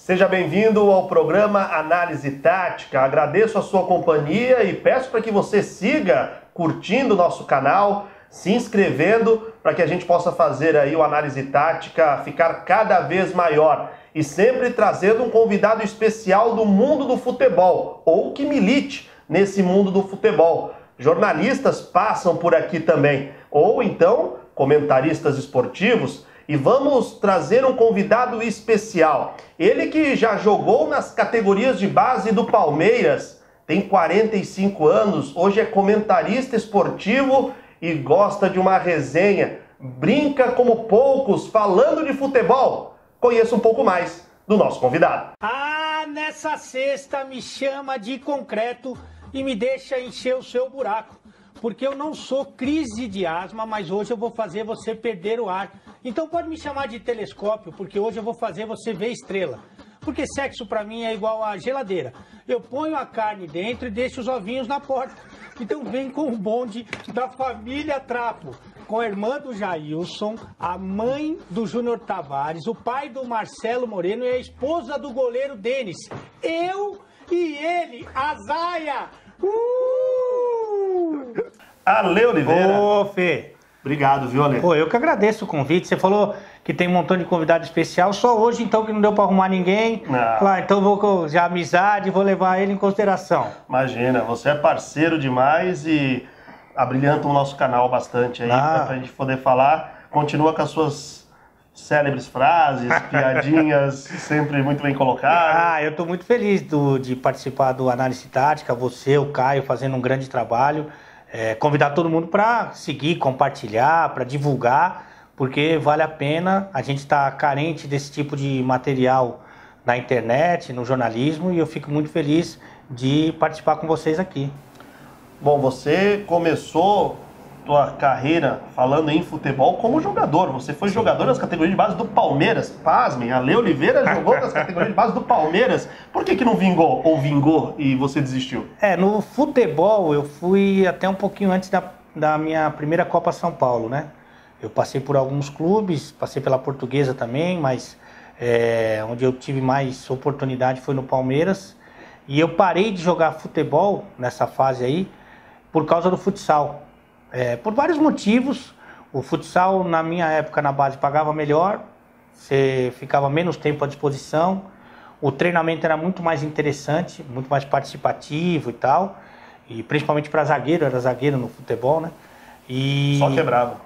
Seja bem-vindo ao programa Análise Tática. Agradeço a sua companhia e peço para que você siga curtindo o nosso canal, se inscrevendo para que a gente possa fazer aí o Análise Tática ficar cada vez maior e sempre trazendo um convidado especial do mundo do futebol ou que milite nesse mundo do futebol. Jornalistas passam por aqui também, ou então comentaristas esportivos. E vamos trazer um convidado especial. Ele que já jogou nas categorias de base do Palmeiras, tem 45 anos, hoje é comentarista esportivo e gosta de uma resenha. Brinca como poucos, falando de futebol. Conheça um pouco mais do nosso convidado. Nessa sexta me chama de concreto e me deixa encher o seu buraco. Porque eu não sou crise de asma, mas hoje eu vou fazer você perder o ar. Então pode me chamar de telescópio, porque hoje eu vou fazer você ver estrela. Porque sexo pra mim é igual a geladeira. Eu ponho a carne dentro e deixo os ovinhos na porta. Então vem com o bonde da família Trapo. Com a irmã do Jailson, a mãe do Júnior Tavares, o pai do Marcelo Moreno e a esposa do goleiro Denis. Eu e ele, a Zaia. Ale Oliveira. Ô, Fê. Obrigado, viu, Ale? Pô, eu que agradeço o convite. Você falou que tem um montão de convidado especial. Só hoje, então, que não deu pra arrumar ninguém. Claro, então vou já amizade, vou levar ele em consideração. Imagina, você é parceiro demais e abrilhanta o nosso canal bastante aí, pra gente poder falar. Continua com as suas célebres frases, piadinhas, sempre muito bem colocadas. Eu tô muito feliz de participar do Análise Tática. Você, o Caio, fazendo um grande trabalho. Convidar todo mundo para seguir, compartilhar, para divulgar, porque vale a pena. A gente está carente desse tipo de material na internet, no jornalismo, e eu fico muito feliz de participar com vocês aqui. Bom, você começou sua carreira falando em futebol como jogador. Você foi jogador nas categorias de base do Palmeiras. Pasmem, Ale Oliveira jogou nas categorias de base do Palmeiras. Por que não vingou ou vingou e você desistiu? No futebol eu fui até um pouquinho antes da minha primeira Copa São Paulo, né? Eu passei por alguns clubes, passei pela Portuguesa também, mas onde eu tive mais oportunidade foi no Palmeiras. E eu parei de jogar futebol nessa fase aí por causa do futsal. Por vários motivos. O futsal na minha época na base pagava melhor, você ficava menos tempo à disposição, o treinamento era muito mais interessante, muito mais participativo e tal, e principalmente para zagueiro, era zagueiro no futebol, né? Só quebrava.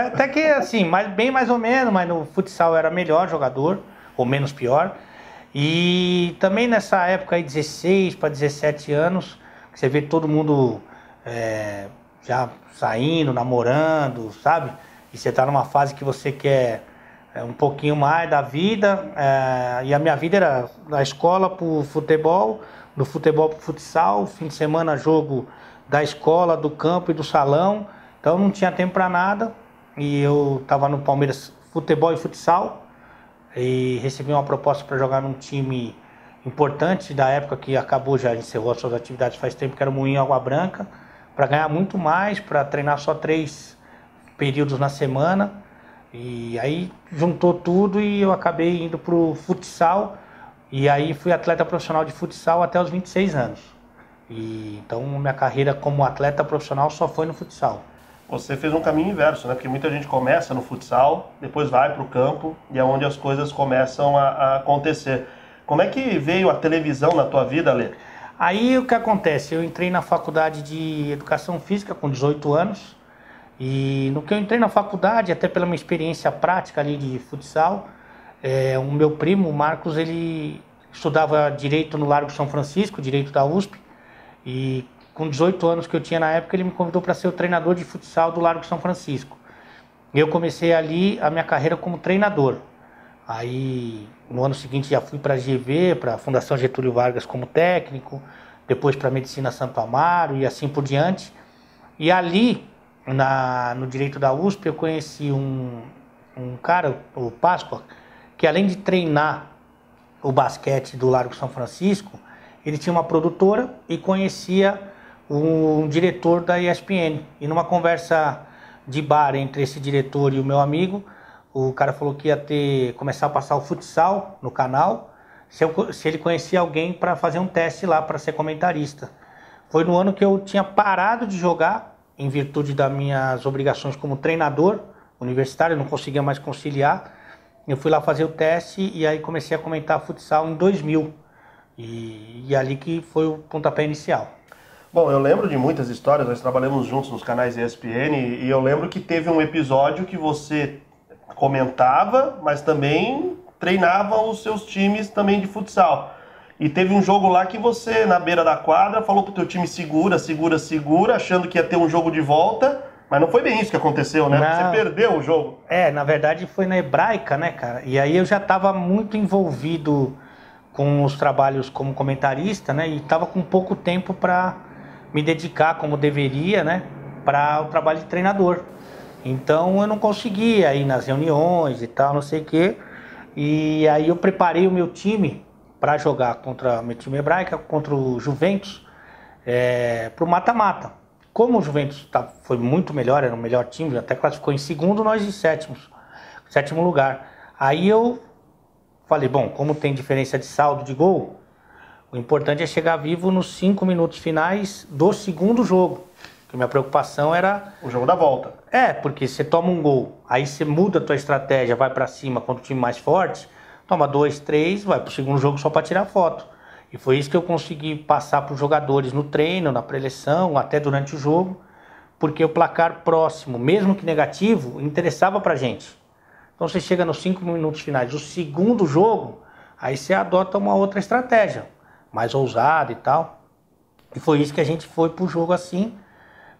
Até que assim, bem mais ou menos, mas no futsal era melhor jogador, ou menos pior. E também nessa época aí, 16 para 17 anos, você vê todo mundo já saindo, namorando, sabe? E você tá numa fase que você quer um pouquinho mais da vida. E a minha vida era da escola pro futebol, do futebol pro futsal, fim de semana jogo da escola, do campo e do salão. Então não tinha tempo para nada. E eu tava no Palmeiras futebol e futsal. E recebi uma proposta para jogar num time importante da época que acabou, já encerrou as suas atividades faz tempo, que era o Moinho Água Branca, para ganhar muito mais, para treinar só 3 períodos na semana. E aí juntou tudo e eu acabei indo pro futsal. E aí fui atleta profissional de futsal até os 26 anos. Então minha carreira como atleta profissional só foi no futsal. Você fez um caminho inverso, né? Porque muita gente começa no futsal, depois vai pro campo e é onde as coisas começam a acontecer. Como é que veio a televisão na tua vida, Ale? Aí o que acontece? Eu entrei na faculdade de Educação Física com 18 anos e no que eu entrei na faculdade, até pela minha experiência prática ali de futsal, o meu primo, o Marcos, ele estudava Direito no Largo São Francisco, Direito da USP, e com 18 anos que eu tinha na época, ele me convidou para ser o treinador de futsal do Largo São Francisco. Eu comecei ali a minha carreira como treinador. Aí, no ano seguinte, já fui para a GV, para a Fundação Getúlio Vargas como técnico, depois para a Medicina Santo Amaro e assim por diante. E ali, no Direito da USP, eu conheci um cara, o Páscoa, que além de treinar o basquete do Largo São Francisco, ele tinha uma produtora e conhecia um diretor da ESPN. E numa conversa de bar entre esse diretor e o meu amigo, o cara falou que ia começar a passar o futsal no canal, se ele conhecia alguém para fazer um teste lá, para ser comentarista. Foi no ano que eu tinha parado de jogar, em virtude das minhas obrigações como treinador universitário, eu não conseguia mais conciliar. Eu fui lá fazer o teste e aí comecei a comentar futsal em 2000. E ali que foi o pontapé inicial. Bom, eu lembro de muitas histórias, nós trabalhamos juntos nos canais ESPN e eu lembro que teve um episódio que você comentava, mas também treinava os seus times também de futsal. E teve um jogo lá que você, na beira da quadra, falou pro teu time segura, segura, segura, achando que ia ter um jogo de volta, mas não foi bem isso que aconteceu, né? Não. Você perdeu o jogo. Na verdade foi na Hebraica, né, cara? E aí eu já estava muito envolvido com os trabalhos como comentarista, né? E estava com pouco tempo para me dedicar como deveria, né? Para o trabalho de treinador. Então eu não conseguia ir nas reuniões e tal, não sei o quê. E aí eu preparei o meu time para jogar contra o meu time Hebraica, contra o Juventus, para o mata-mata. Como o Juventus foi muito melhor, era o melhor time, até classificou em segundo, nós em sétimo lugar. Aí eu falei, bom, como tem diferença de saldo de gol, o importante é chegar vivo nos 5 minutos finais do segundo jogo. Porque minha preocupação era... o jogo da volta. Porque você toma um gol, aí você muda a tua estratégia, vai para cima contra o time mais forte, toma 2, 3, vai pro segundo jogo só para tirar foto. E foi isso que eu consegui passar para os jogadores no treino, na preleção, até durante o jogo, porque o placar próximo, mesmo que negativo, interessava pra gente. Então você chega nos 5 minutos finais do segundo jogo, aí você adota uma outra estratégia, mais ousada e tal. E foi isso que a gente foi pro jogo assim.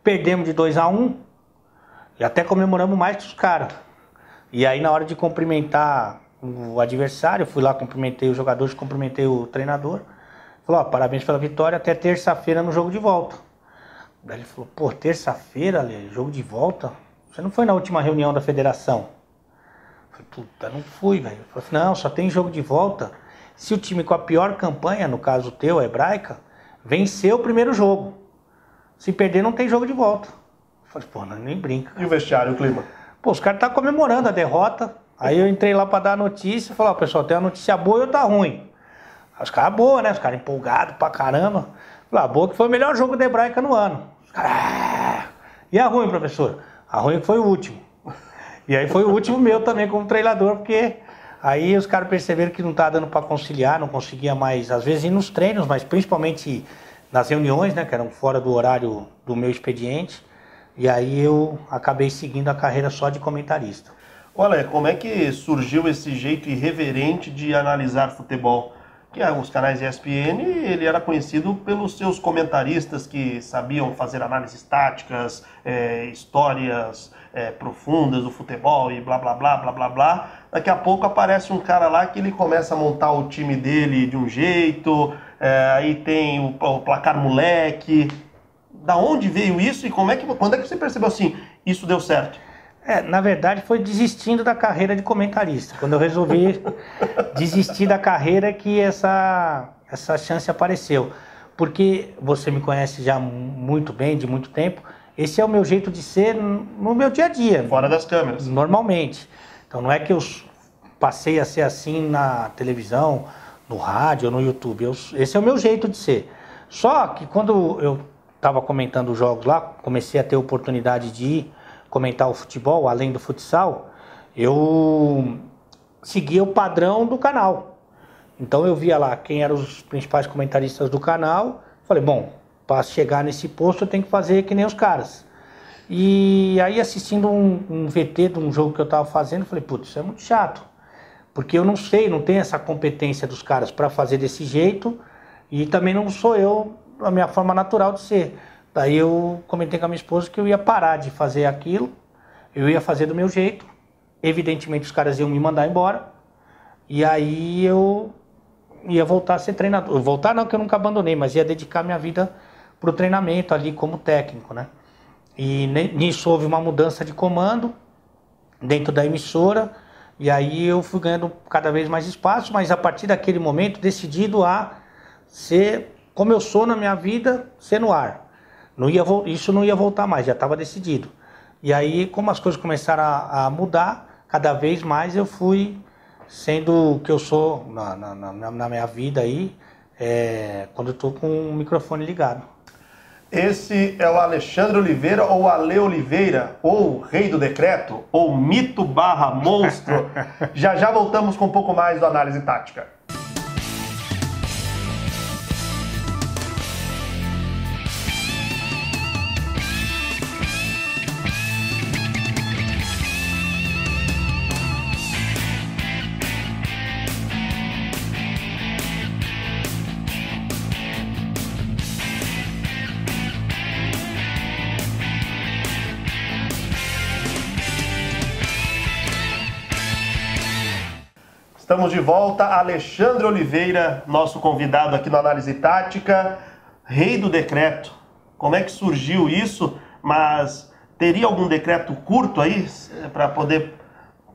Perdemos de 2-1 e até comemoramos mais que os caras. E aí na hora de cumprimentar o adversário, eu fui lá, cumprimentei os jogadores, cumprimentei o treinador. Falou, parabéns pela vitória, até terça-feira no jogo de volta. Daí ele falou, pô, terça-feira, Ale, jogo de volta? Você não foi na última reunião da federação? Eu falei, puta, não fui, velho. Ele falou, não, só tem jogo de volta se o time com a pior campanha, no caso teu, a Hebraica, vencer o primeiro jogo. Se perder, não tem jogo de volta. Eu falei, pô, não, nem brinca. E o vestiário, o clima? Pô, os caras estavam comemorando a derrota. Aí eu entrei lá pra dar a notícia e falei, ó, pessoal, tem uma notícia boa e outra ruim. Os caras boa, né? Os caras empolgados pra caramba. Falei, boa que foi o melhor jogo da Hebraica no ano. Os caras, e a ruim, professor? A ruim que foi o último. E aí foi o último meu também como treinador, porque aí os caras perceberam que não tá dando pra conciliar, não conseguia mais, às vezes ir nos treinos, mas principalmente nas reuniões, né? Que eram fora do horário do meu expediente. E aí eu acabei seguindo a carreira só de comentarista. Olha, como é que surgiu esse jeito irreverente de analisar futebol? Que os canais ESPN, ele era conhecido pelos seus comentaristas que sabiam fazer análises táticas, histórias profundas do futebol e blá blá blá blá blá blá. Daqui a pouco aparece um cara lá que ele começa a montar o time dele de um jeito, aí tem o placar moleque. Da onde veio isso e quando é que você percebeu assim, isso deu certo? Na verdade foi desistindo da carreira de comentarista. Quando eu resolvi desistir da carreira que essa chance apareceu. Porque você me conhece já muito bem, de muito tempo. Esse é o meu jeito de ser no meu dia a dia. Fora das câmeras. Normalmente. Então não é que eu passei a ser assim na televisão, no rádio ou no YouTube. Esse é o meu jeito de ser. Só que quando eu estava comentando os jogos lá, comecei a ter oportunidade de ir comentar o futebol, além do futsal, eu seguia o padrão do canal. Então eu via lá quem eram os principais comentaristas do canal, falei, bom, para chegar nesse posto eu tenho que fazer que nem os caras. E aí assistindo um VT de um jogo que eu estava fazendo, falei, putz, isso é muito chato, porque eu não sei, não tenho essa competência dos caras para fazer desse jeito e também não sou eu, a minha forma natural de ser. Daí eu comentei com a minha esposa que eu ia parar de fazer aquilo, eu ia fazer do meu jeito, evidentemente os caras iam me mandar embora, e aí eu ia voltar a ser treinador. Voltar não, que eu nunca abandonei, mas ia dedicar minha vida para o treinamento ali como técnico, né? E nisso houve uma mudança de comando dentro da emissora, e aí eu fui ganhando cada vez mais espaço, mas a partir daquele momento decidido a ser, como eu sou na minha vida, ser no ar. Isso não ia voltar mais, já estava decidido. E aí, como as coisas começaram a mudar, cada vez mais eu fui sendo o que eu sou na minha vida aí, quando eu estou com o microfone ligado. Esse é o Alexandre Oliveira, ou Ale Oliveira, ou Rei do Decreto, ou Mito barra Monstro. Já voltamos com um pouco mais do Análise Tática. Estamos de volta, Alexandre Oliveira, nosso convidado aqui no Análise Tática, Rei do Decreto. Como é que surgiu isso? Mas teria algum decreto curto aí para poder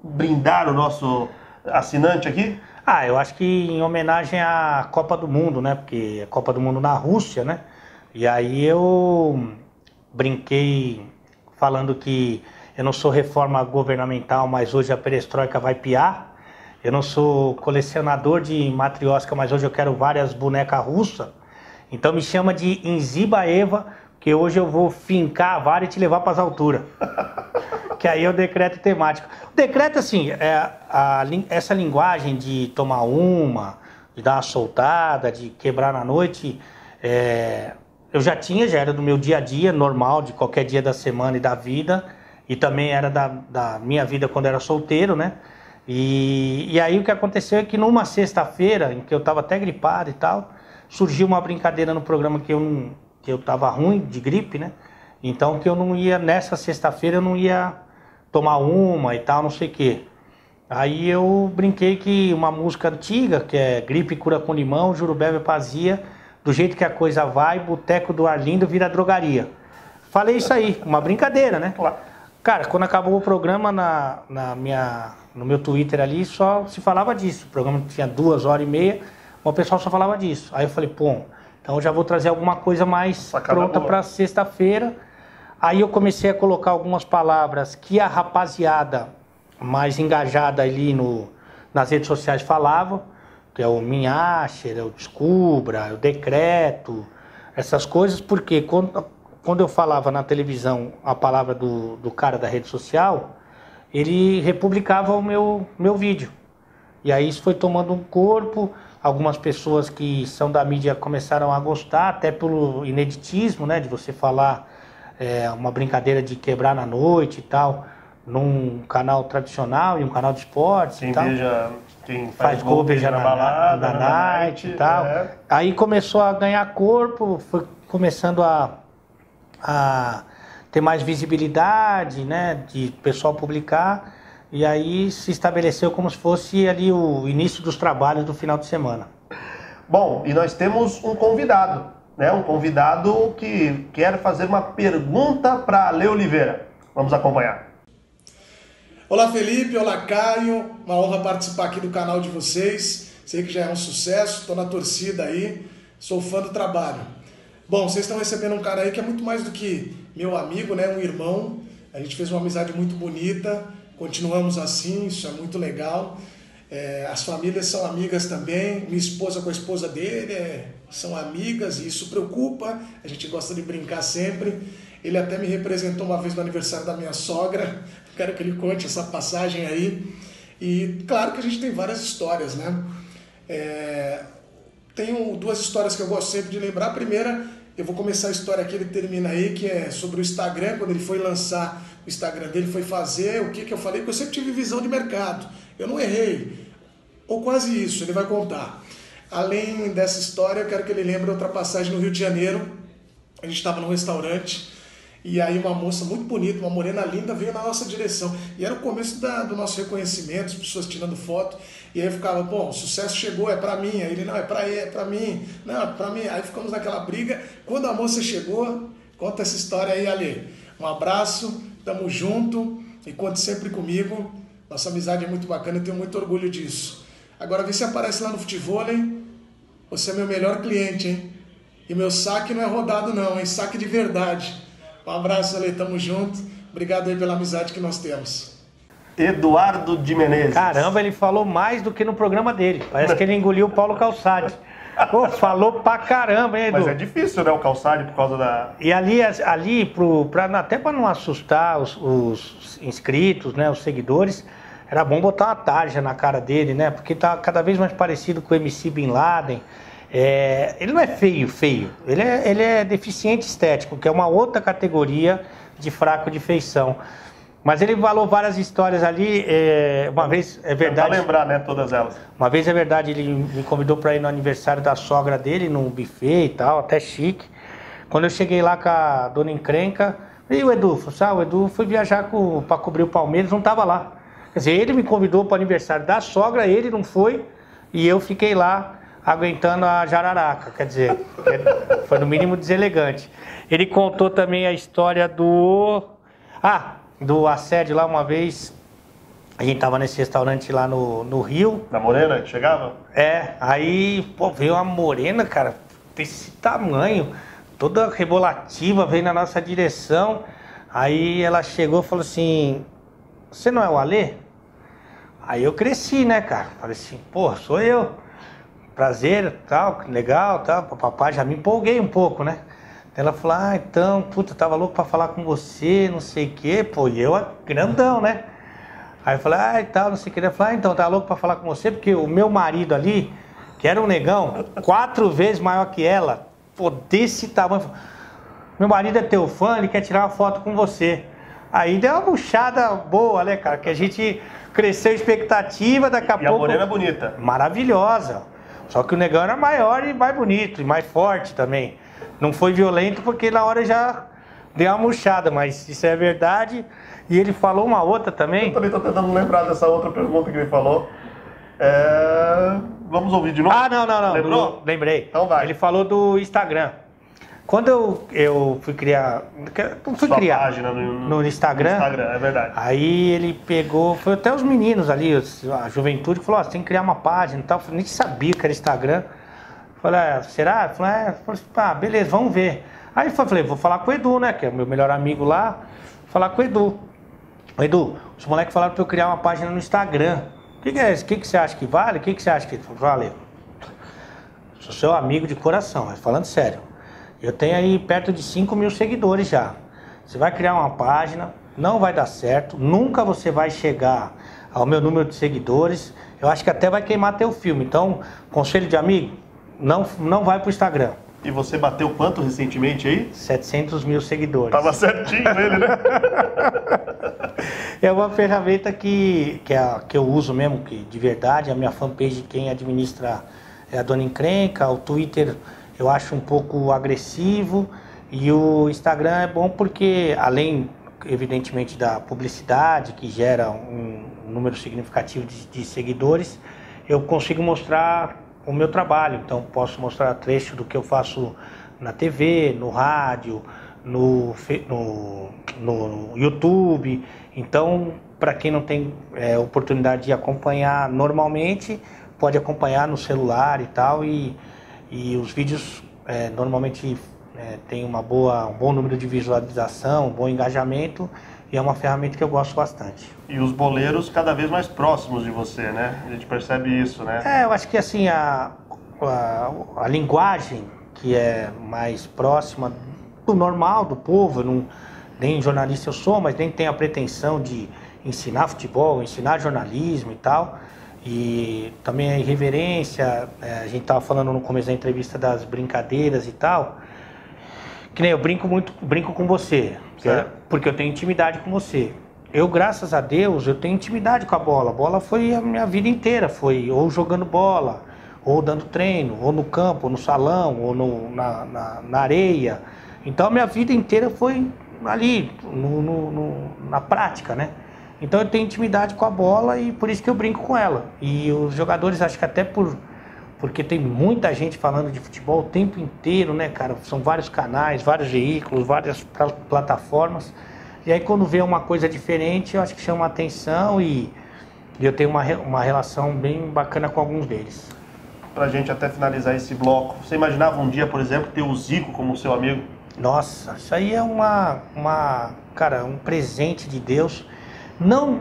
brindar o nosso assinante aqui? Eu acho que em homenagem à Copa do Mundo, né? Porque a Copa do Mundo na Rússia, né? E aí eu brinquei falando que eu não sou reforma governamental, mas hoje a perestroika vai piar. Eu não sou colecionador de matriosca, mas hoje eu quero várias bonecas russas. Então me chama de Inzibaeva, que hoje eu vou fincar a vara e te levar para as alturas. Que aí é o decreto temático. O decreto, assim, essa linguagem de tomar uma, de dar uma soltada, de quebrar na noite, eu já era do meu dia a dia, normal, de qualquer dia da semana e da vida. E também era da minha vida quando eu era solteiro, né? E aí o que aconteceu é que numa sexta-feira, em que eu estava até gripado e tal, surgiu uma brincadeira no programa que eu estava ruim, de gripe, né? Então que eu não ia, nessa sexta-feira eu não ia tomar uma e tal, não sei o quê. Aí eu brinquei que uma música antiga, que é Gripe Cura com Limão, Jurubeba é Pazia, do jeito que a coisa vai, Boteco do Arlindo vira drogaria. Falei isso aí, uma brincadeira, né? Cara, quando acabou o programa no meu Twitter ali, só se falava disso. O programa tinha 2h30, o pessoal só falava disso. Aí eu falei, então eu já vou trazer alguma coisa mais pronta para sexta-feira. Aí eu comecei a colocar algumas palavras que a rapaziada mais engajada ali nas redes sociais falava, que é o Minhacher, é o Descubra, é o Decreto, essas coisas, porque quando eu falava na televisão a palavra do cara da rede social, ele republicava o meu vídeo. E aí isso foi tomando um corpo, algumas pessoas que são da mídia começaram a gostar, até pelo ineditismo, né, de você falar uma brincadeira de quebrar na noite e tal, num canal tradicional e um canal de esportes e tal. Quem faz gol beija na balada, na night e tal. Aí começou a ganhar corpo, foi começando a ter mais visibilidade, né, de pessoal publicar, e aí se estabeleceu como se fosse ali o início dos trabalhos do final de semana. Bom, e nós temos um convidado, né, um convidado que quer fazer uma pergunta para Ale Oliveira. Vamos acompanhar. Olá Felipe, olá Caio, uma honra participar aqui do canal de vocês, sei que já é um sucesso, estou na torcida aí, sou fã do trabalho. Bom, vocês estão recebendo um cara aí que é muito mais do que meu amigo, né? Um irmão. A gente fez uma amizade muito bonita, continuamos assim, isso é muito legal. As famílias são amigas também, minha esposa com a esposa dele são amigas e isso preocupa, a gente gosta de brincar sempre. Ele até me representou uma vez no aniversário da minha sogra, quero que ele conte essa passagem aí. E claro que a gente tem várias histórias, né? Tenho duas histórias que eu gosto sempre de lembrar. A primeira, eu vou começar a história aqui, ele termina aí, que é sobre o Instagram. Quando ele foi lançar o Instagram dele, foi fazer o que eu falei, porque eu sempre tive visão de mercado. Eu não errei, ou quase isso, ele vai contar. Além dessa história, eu quero que ele lembre outra passagem no Rio de Janeiro. A gente estava num restaurante e aí uma moça muito bonita, uma morena linda, veio na nossa direção. E era o começo do nosso reconhecimento, as pessoas tirando foto. E aí eu ficava, bom, o sucesso chegou, é pra mim. Aí ele, não, é pra mim. Não, é pra mim. Aí ficamos naquela briga. Quando a moça chegou, conta essa história aí, Ale. Um abraço, tamo junto e conte sempre comigo. Nossa amizade é muito bacana, eu tenho muito orgulho disso. Agora vê se aparece lá no futevôlei. Você é meu melhor cliente, hein? E meu saque não é rodado não, hein? Saque de verdade. Um abraço, Ale, tamo junto. Obrigado aí pela amizade que nós temos. Eduardo de Menezes. Caramba, ele falou mais do que no programa dele. Parece que ele engoliu o Paulo Calçade. Pô, falou pra caramba, hein, Edu? Mas é difícil, né, o Calçade, por causa da... E ali até para não assustar os inscritos, né, os seguidores, era bom botar uma tarja na cara dele, né? Porque tá cada vez mais parecido com o MC Bin Laden. Ele não é feio. Ele é deficiente estético, que é uma outra categoria de fraco de feição. Mas ele falou várias histórias ali, uma vez, é verdade... Pra lembrar, né, todas elas. Uma vez, é verdade, ele me convidou para ir no aniversário da sogra dele, num buffet e tal, até chique. Quando eu cheguei lá com a dona Encrenca, e o Edu? O Edu foi viajar para cobrir o Palmeiras, não estava lá. Quer dizer, ele me convidou para o aniversário da sogra, ele não foi, e eu fiquei lá aguentando a jararaca. Quer dizer, foi no mínimo deselegante. Ele contou também a história do assédio lá uma vez. A gente tava nesse restaurante lá no Rio. Na Morena, que chegava? Aí, pô, veio uma morena, cara, desse tamanho, toda rebolativa, veio na nossa direção. Aí ela chegou e falou assim: você não é o Alê? Aí eu cresci, né, cara? Falei assim, pô, sou eu. Prazer, tal, legal, tal. Papai, já me empolguei um pouco, né? Ela falou, então, puta, tava louco pra falar com você, não sei o quê. Pô, e eu, grandão, né? Aí eu falei, e tal, não sei o quê. Ela falou, então, tava louco pra falar com você, porque o meu marido ali, que era um negão, 4 vezes maior que ela, pô, desse tamanho. Meu marido é teu fã, ele quer tirar uma foto com você. Aí deu uma puxada boa, né, cara? Que a gente cresceu a expectativa, daqui a pouco... E a morena bonita. Maravilhosa. Só que o negão era maior e mais bonito, e mais forte também. Não foi violento porque na hora já deu uma murchada, mas isso é verdade. E ele falou uma outra também. Eu também estou tentando lembrar dessa outra pergunta que ele falou. Vamos ouvir de novo? Não. Lembrou? Lembrei. Então vai. Ele falou do Instagram. Quando eu fui criar... Página no Instagram. No Instagram, é verdade. Aí ele pegou... Foi até os meninos ali, a juventude, que falou, você tem que criar uma página e tal. Eu nem sabia que era Instagram. Falei, será? Falei, beleza, vamos ver. Aí eu falei, vou falar com o Edu, né? Que é o meu melhor amigo lá. Falar com o Edu. Edu, os moleques falaram pra eu criar uma página no Instagram. O que é isso? O que você acha que vale? O que você acha que vale? Sou seu amigo de coração, mas falando sério. Eu tenho aí perto de 5 mil seguidores já. Você vai criar uma página, não vai dar certo. Nunca você vai chegar ao meu número de seguidores. Eu acho que até vai queimar teu filme. Então, conselho de amigo, não vai pro Instagram. E você bateu quanto recentemente aí? 700 mil seguidores. Tava certinho ele, né? É uma ferramenta que eu uso mesmo, que de verdade, a minha fanpage quem administra é a Dona Encrenca, o Twitter eu acho um pouco agressivo e o Instagram é bom porque, além, evidentemente, da publicidade, que gera um número significativo de seguidores, eu consigo mostrar o meu trabalho. Então, posso mostrar trecho do que eu faço na TV, no rádio, no YouTube. Então, para quem não tem oportunidade de acompanhar normalmente, pode acompanhar no celular e tal. E os vídeos normalmente tem um bom número de visualização, um bom engajamento, e é uma ferramenta que eu gosto bastante. E os boleiros cada vez mais próximos de você, né? A gente percebe isso, né? Eu acho que assim, a linguagem que é mais próxima do normal, do povo, nem jornalista eu sou, mas nem tenho a pretensão de ensinar futebol, ensinar jornalismo e tal. E também a irreverência, a gente estava falando no começo da entrevista das brincadeiras e tal, que nem eu brinco com você, porque eu tenho intimidade com você. Eu, graças a Deus, eu tenho intimidade com a bola. A bola foi a minha vida inteira, foi ou jogando bola, ou dando treino, ou no campo, ou no salão, ou na areia. Então a minha vida inteira foi ali, na prática, né? Então eu tenho intimidade com a bola e por isso que eu brinco com ela. E os jogadores, acho que até porque tem muita gente falando de futebol o tempo inteiro, né, cara? São vários canais, vários veículos, várias plataformas. E aí quando vê uma coisa diferente, eu acho que chama a atenção e eu tenho uma relação bem bacana com alguns deles. Pra gente até finalizar esse bloco, você imaginava um dia, por exemplo, ter o Zico como seu amigo? Nossa, isso aí é cara, um presente de Deus. Não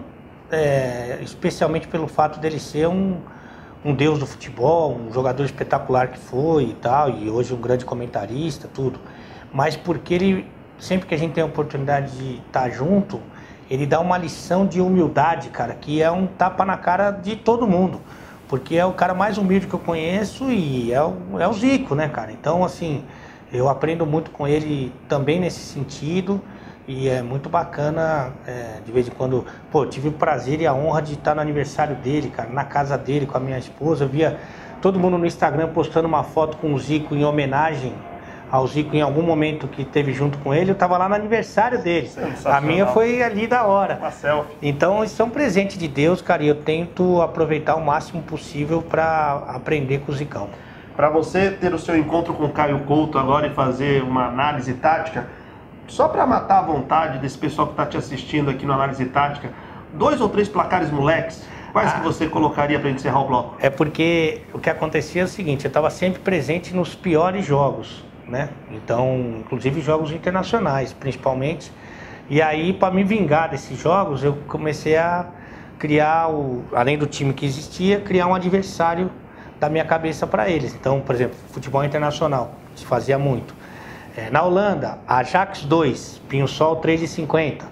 especialmente pelo fato dele ser um deus do futebol, um jogador espetacular que foi e tal, e hoje um grande comentarista, tudo. Mas porque ele, sempre que a gente tem a oportunidade de estar junto, ele dá uma lição de humildade, cara, que é um tapa na cara de todo mundo. Porque é o cara mais humilde que eu conheço e é o Zico, né, cara? Então, assim, eu aprendo muito com ele também nesse sentido e é muito bacana, de vez em quando... Pô, tive o prazer e a honra de estar no aniversário dele, cara, na casa dele com a minha esposa. Eu via todo mundo no Instagram postando uma foto com o Zico em homenagem ao Zico em algum momento que teve junto com ele. Eu tava lá no aniversário dele. A minha foi ali da hora. Uma selfie. Então isso é um presente de Deus, cara, e eu tento aproveitar o máximo possível para aprender com o Zicão. Para você ter o seu encontro com o Caio Couto agora e fazer uma análise tática, só para matar a vontade desse pessoal que está te assistindo aqui no Análise Tática, 2 ou 3 placares moleques, quais que você colocaria para encerrar o bloco? É porque o que acontecia é o seguinte, eu estava sempre presente nos piores jogos, né? Então, inclusive jogos internacionais, principalmente. E aí, para me vingar desses jogos, eu comecei a criar, além do time que existia, criar um adversário da minha cabeça para eles. Então, por exemplo, futebol internacional, se fazia muito. Na Holanda, Ajax 2, Pinho-Sol 3,50.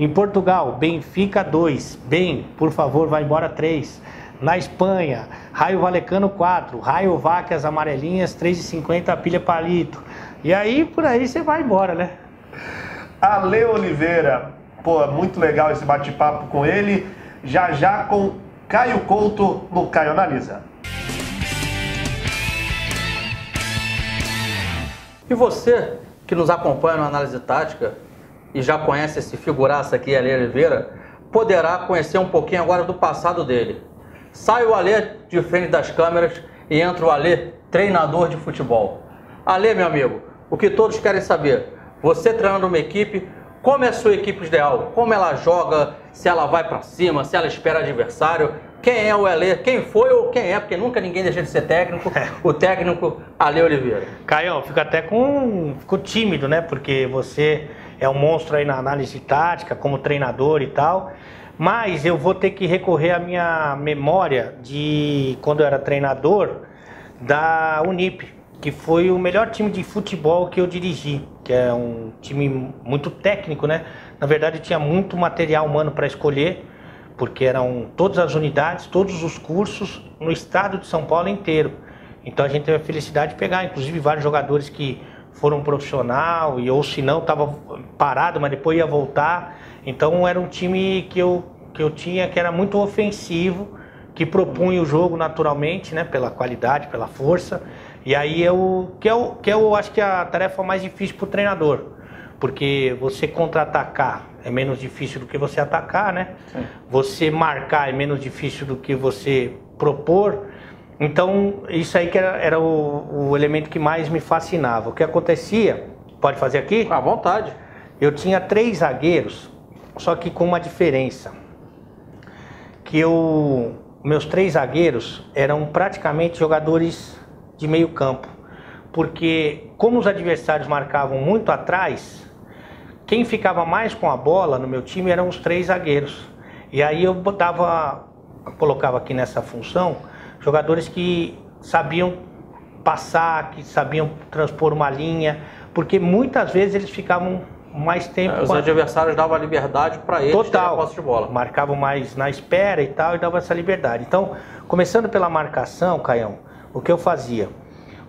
Em Portugal, Benfica 2, bem, por favor, vai embora 3. Na Espanha, Raio Valecano 4, Raio Vacas amarelinhas 3,50, pilha palito. E aí, por aí você vai embora, né? Ale Oliveira, pô, muito legal esse bate-papo com ele. Já com Caio Couto no Caio Analisa. E você que nos acompanha no Análise Tática e já conhece esse figuraça aqui, Ale Oliveira, poderá conhecer um pouquinho agora do passado dele. Sai o Ale de frente das câmeras e entra o Ale, treinador de futebol. Ale, meu amigo, o que todos querem saber, você treinando uma equipe, como é a sua equipe ideal? Como ela joga, se ela vai pra cima, se ela espera adversário? Quem é o Ale? Quem foi ou quem é? Porque nunca ninguém deixa de ser técnico. O técnico Ale Oliveira. Caio, fico até fico tímido, né? Porque você é um monstro aí na análise tática, como treinador e tal. Mas eu vou ter que recorrer à minha memória de quando eu era treinador da Unip, que foi o melhor time de futebol que eu dirigi, que é um time muito técnico, né? Na verdade tinha muito material humano para escolher, porque eram todas as unidades, todos os cursos no estado de São Paulo inteiro. Então a gente teve a felicidade de pegar, inclusive, vários jogadores que foram profissional, ou se não, estava parado, mas depois ia voltar. Então era um time que eu tinha, que era muito ofensivo, que propunha o jogo naturalmente, né, pela qualidade, pela força. E aí eu acho que é a tarefa mais difícil para o treinador, porque você contra-atacar é menos difícil do que você atacar, né? Sim. Você marcar é menos difícil do que você propor. Então, isso aí que era o elemento que mais me fascinava. O que acontecia, pode fazer aqui? À vontade. Eu tinha 3 zagueiros, só que com uma diferença. Que meus 3 zagueiros eram praticamente jogadores de meio campo. Porque, como os adversários marcavam muito atrás, quem ficava mais com a bola no meu time eram os 3 zagueiros. E aí eu colocava aqui nessa função jogadores que sabiam passar, que sabiam transpor uma linha, porque muitas vezes eles ficavam mais tempo... Os adversários davam a liberdade para eles terem a posse de bola. Marcavam mais na espera e tal, e davam essa liberdade. Então, começando pela marcação, Caião, o que eu fazia?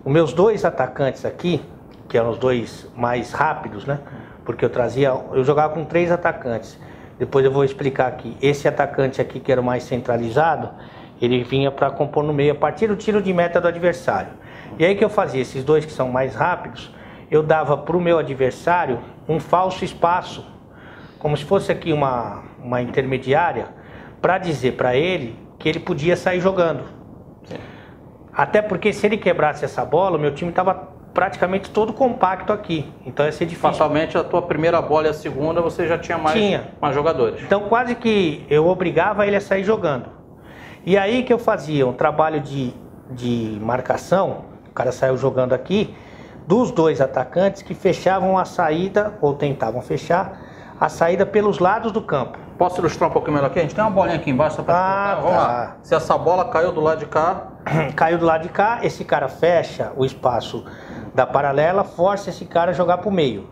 Os meus 2 atacantes aqui, que eram os 2 mais rápidos, né? Porque eu jogava com 3 atacantes. Depois eu vou explicar aqui. Esse atacante aqui, que era o mais centralizado, ele vinha para compor no meio a partir do tiro de meta do adversário. E aí que eu fazia? Esses 2 que são mais rápidos, eu dava para o meu adversário um falso espaço, como se fosse aqui uma intermediária, para dizer para ele que ele podia sair jogando. Sim. Até porque se ele quebrasse essa bola, o meu time estava praticamente todo compacto aqui, então ia ser difícil. Fatalmente a tua primeira bola e a segunda você já tinha mais jogadores. Então quase que eu obrigava ele a sair jogando. E aí que eu fazia um trabalho de marcação, o cara saiu jogando aqui, dos 2 atacantes que fechavam a saída, ou tentavam fechar, a saída pelos lados do campo. Posso ilustrar um pouquinho melhor aqui? A gente tem uma bolinha aqui embaixo só para Vamos lá. Se essa bola caiu do lado de cá... Caiu do lado de cá, esse cara fecha o espaço da paralela, força esse cara a jogar para o meio.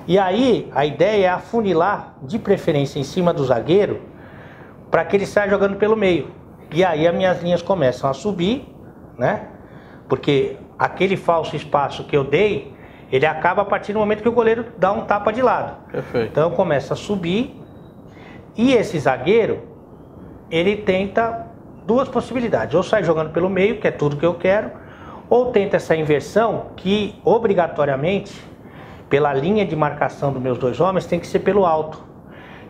E aí, a ideia é afunilar, de preferência em cima do zagueiro, para que ele saia jogando pelo meio. E aí as minhas linhas começam a subir, né? Porque aquele falso espaço que eu dei, ele acaba a partir do momento que o goleiro dá um tapa de lado. Perfeito. Então eu começo a subir e esse zagueiro, ele tenta duas possibilidades. Ou sai jogando pelo meio, que é tudo que eu quero, ou tenta essa inversão que obrigatoriamente, pela linha de marcação dos meus dois homens, tem que ser pelo alto.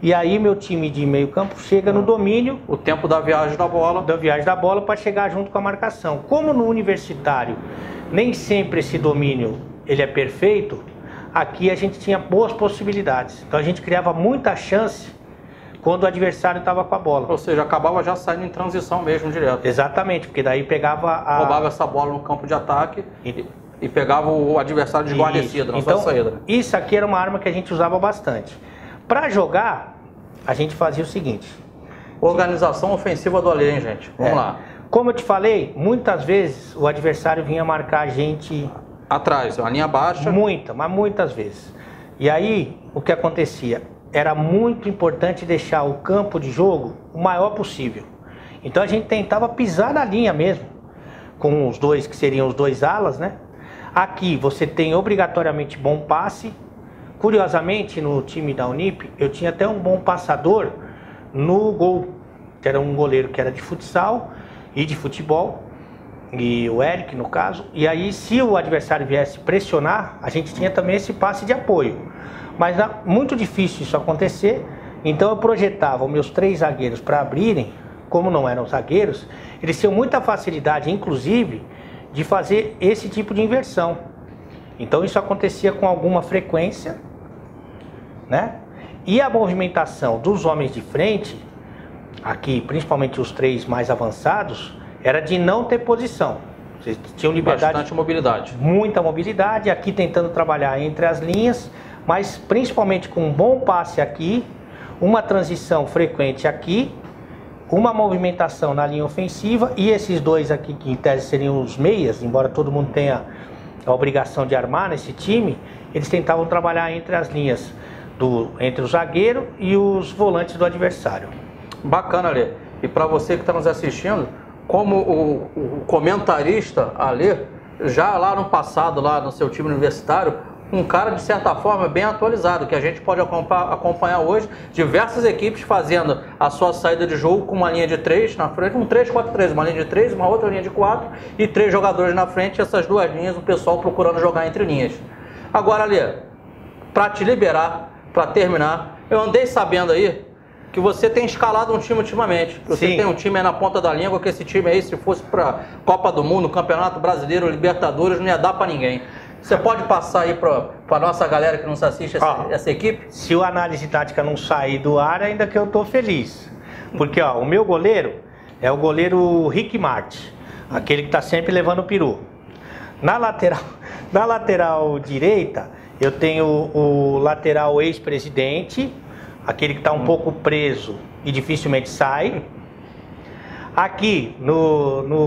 E aí meu time de meio campo chega no domínio. O tempo da viagem da bola. Da viagem da bola para chegar junto com a marcação. Como no universitário nem sempre esse domínio ele é perfeito, aqui a gente tinha boas possibilidades. Então a gente criava muita chance quando o adversário estava com a bola. Ou seja, acabava já saindo em transição mesmo direto. Exatamente, porque daí pegava a... Roubava essa bola no campo de ataque e pegava o adversário desguarnecido na sua saída. Isso aqui era uma arma que a gente usava bastante. Para jogar, a gente fazia o seguinte. Organização ofensiva do Alê, hein, gente? Vamos lá. Como eu te falei, muitas vezes o adversário vinha marcar a gente... Atrás, a linha baixa. Mas muitas vezes. E aí, o que acontecia? Era muito importante deixar o campo de jogo o maior possível. Então a gente tentava pisar na linha mesmo, com os dois que seriam os dois alas, né? Aqui você tem obrigatoriamente bom passe. Curiosamente, no time da Unip, eu tinha até um bom passador no gol, que era um goleiro que era de futsal e de futebol, e o Eric no caso. E aí, se o adversário viesse pressionar, a gente tinha também esse passe de apoio. Mas é muito difícil isso acontecer, então eu projetava os meus 3 zagueiros para abrirem. Como não eram zagueiros, eles tinham muita facilidade, inclusive, de fazer esse tipo de inversão. Então isso acontecia com alguma frequência, né? E a movimentação dos homens de frente, aqui principalmente os 3 mais avançados, era de não ter posição. Vocês tinham liberdade. Bastante mobilidade. Muita mobilidade, aqui tentando trabalhar entre as linhas, mas principalmente com um bom passe aqui, uma transição frequente aqui, uma movimentação na linha ofensiva, e esses dois aqui, que em tese seriam os meias, embora todo mundo tenha a obrigação de armar nesse time, eles tentavam trabalhar entre as linhas, entre o zagueiro e os volantes do adversário. Bacana, Alê. E para você que está nos assistindo, como o comentarista Alê, já lá no passado, lá no seu time universitário, um cara de certa forma bem atualizado, que a gente pode acompanhar hoje diversas equipes fazendo a sua saída de jogo com uma linha de 3 na frente, um 3-4-3, uma linha de 3, uma outra linha de 4 e 3 jogadores na frente, essas 2 linhas, o pessoal procurando jogar entre linhas. Agora, Alê, para te liberar, para terminar, eu andei sabendo aí que você tem escalado um time ultimamente. Você tem um time aí na ponta da língua, que esse time aí, se fosse para Copa do Mundo, Campeonato Brasileiro, Libertadores, não ia dar para ninguém. Você pode passar aí para nossa galera que nos assiste essa equipe? Se o análise tática não sair do ar, ainda que eu tô feliz. Porque o meu goleiro é o goleiro Rick Martin, aquele que tá sempre levando o peru. Na lateral direita, eu tenho o lateral ex-presidente, aquele que está um pouco preso e dificilmente sai. Aqui,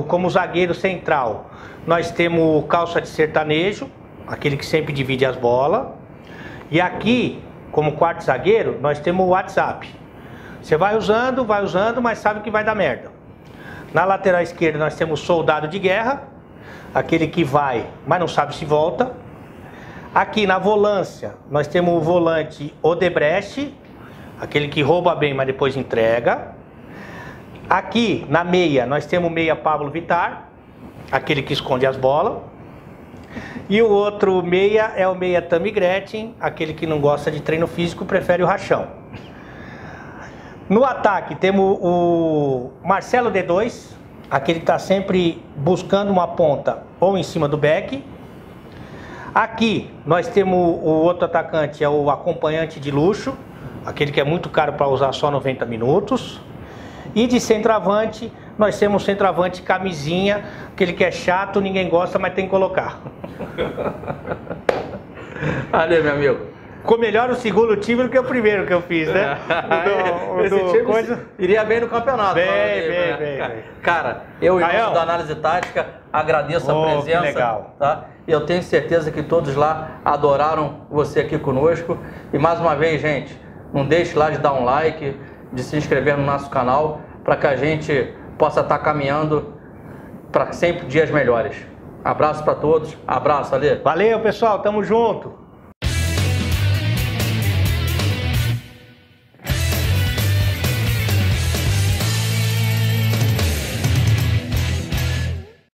como zagueiro central, nós temos o calça de sertanejo, aquele que sempre divide as bolas. E aqui, como quarto zagueiro, nós temos o WhatsApp. Você vai usando, mas sabe que vai dar merda. Na lateral esquerda nós temos o soldado de guerra, aquele que vai, mas não sabe se volta. Aqui na volância, nós temos o volante Odebrecht, aquele que rouba bem, mas depois entrega. Aqui na meia, nós temos o meia Pablo Vittar, aquele que esconde as bolas. E o outro meia é o meia Tammy Gretchen, aquele que não gosta de treino físico, prefere o rachão. No ataque temos o Marcelo D2, aquele que está sempre buscando uma ponta ou em cima do back. Aqui nós temos o outro atacante, é o acompanhante de luxo, aquele que é muito caro para usar só 90 minutos. E de centroavante, nós temos o centroavante camisinha, aquele que é chato, ninguém gosta, mas tem que colocar. Valeu, meu amigo. ficou melhor o segundo time do que o primeiro que eu fiz, né? Esse time iria bem no campeonato. Bem. Cara, eu e o da Análise Tática agradeço a presença. Que legal. Tá? E eu tenho certeza que todos lá adoraram você aqui conosco. E mais uma vez, gente, não deixe lá de dar um like, de se inscrever no nosso canal, para que a gente possa estar caminhando para sempre dias melhores. Abraço para todos. Abraço, Ale. Valeu, pessoal. Tamo junto.